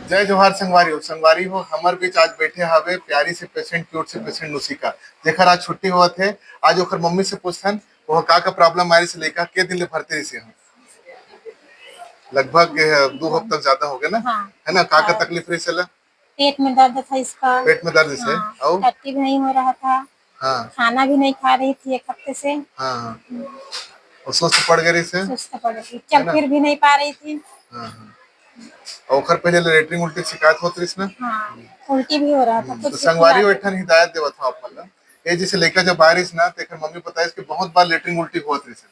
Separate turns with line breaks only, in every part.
जय जोहार संगवारी हो। संगवारी हो हमार बीच आज बैठे हवे प्यारी से पेशेंट, क्यूट से पेशेंट नुसिका। जेकर आज छुट्टी हुआ थे। आज ओकर मम्मी से पूछथन वो का प्रॉब्लम आरी से लेकर के दिन ले भर्ती रही से हम लगभग 2 हफ्ता ज्यादा हो गए ना।
हाँ।
है ना, का तकलीफ रही से ला?
पेट में दर्द था इसका।
पेट में दर्द से
हाँ,
और
टट्टी भी नहीं हो रहा था।
हाँ
खाना भी नहीं खा रही थी 1 हफ्ते से।
हाँ हाँ। और सुस्त पड़ गई से,
सुस्त पड़ गई,
है
चल
ना।
फिर भी नहीं पा रही थी।
हाँ हाँ। और ओकर पहले लेटरिन उल्टी की शिकायत होत रही ना।
हाँ, उल्टी भी हो रहा था,
तो
कुछ भी
संगवारी
खिलाते थे।
बैठन हिदायत देवत था आप मतलब ये जैसे लेकर जब बारिश ना तो एकर मम्मी बताइस कि बहुत बार लेटरिन उल्टी होत रही से।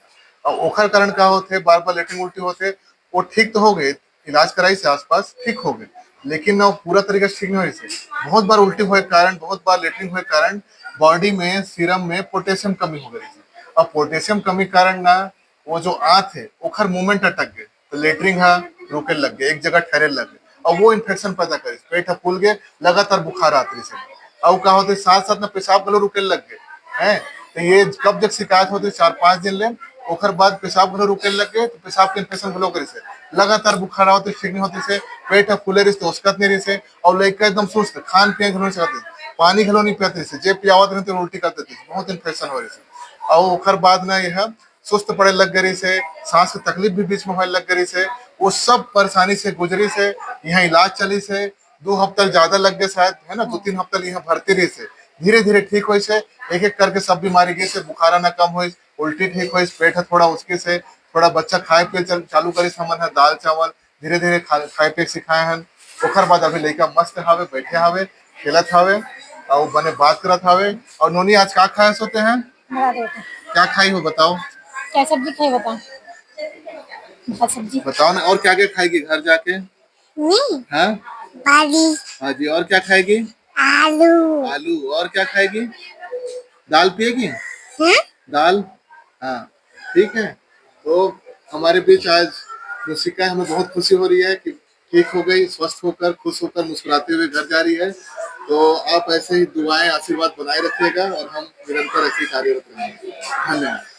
और ओखर कारण का होते बार बार लेटरिन उल्टी होते। वो ठीक तो हो गए, इलाज कराई से आसपास ठीक हो गए, लेकिन ना वो पूरा तरीके से ठीक नहीं हुई से। बहुत बार उल्टी हुए कारण, बहुत बार लेटरिन हुए कारण बॉडी में सीरम में पोटेशियम कमी हो गई थी। अब पोटेशियम कमी कारण ना वो जो आंत है ओखर मूवमेंट अटक गए, तो लेटरिन हा रुके लग गए, एक जगह ठहरे लग गए। और वो इन्फेक्शन पैदा करे, पेट हा फूल गए, लगातार बुखार आती रही से। और का होते साथ साथ में पेशाब गलो रुके लग गए हैं। तो ये कब जब शिकायत होती 4-5 दिन ले, ओकर बाद पेशाब गलो रुके लग गए, तो पेशाब के इन्फेक्शन गलो करे से लगातार बुखार होते, ठीक नहीं होती से, पेट हा फूले रही तो उसकत नहीं रही से। और लड़का एकदम सुस्त, खान पिए घलो नहीं सकते, पानी घलो नहीं पियाते से, जे पियावत नहीं तो उल्टी कर देती, बहुत इन्फेक्शन हो रही से। और ओकर बाद ना यह सुस्त पड़े लग गई से, सांस की तकलीफ भी बीच में होने लग गई से। वो सब परेशानी से गुजरी से, यहाँ इलाज चली से 2 हफ्ता ज्यादा लग गए शायद, है ना। 2-3 हफ्ता यहाँ भर्ती रही से, धीरे धीरे ठीक हुई से। एक एक करके सब बीमारी गई से, बुखारा ना कम हुई, उल्टी ठीक हुई, पेट है थोड़ा उसके से, थोड़ा बच्चा खाए पिए चालू करी समन है, दाल चावल धीरे धीरे खाए पिए सिखाए हैं। ओकर बाद अभी लड़का मस्त हावे, बैठे हावे, खेलत हावे और बने बात करत हावे। और नोनी आज का खाए सोते हैं,
बड़ा देता।
क्या खाई हो बताओ?
क्या सब्जी खाई बता? बता सब्जी।
बताओ ना, और क्या क्या खाएगी घर जाके? हाँ
भाजी।
हाँ जी, और क्या खाएगी?
आलू।
आलू। और क्या खाएगी? दाल पिएगी? दाल। हाँ ठीक है। तो हमारे बीच आज मुशिका, हमें बहुत खुशी हो रही है कि ठीक हो गई, स्वस्थ होकर खुश होकर मुस्कुराते हुए घर जा रही है। तो आप ऐसे ही दुआएं आशीर्वाद बनाए रखिएगा और हम निरंतर ऐसे ही कार्यरत रहेंगे। धन्यवाद।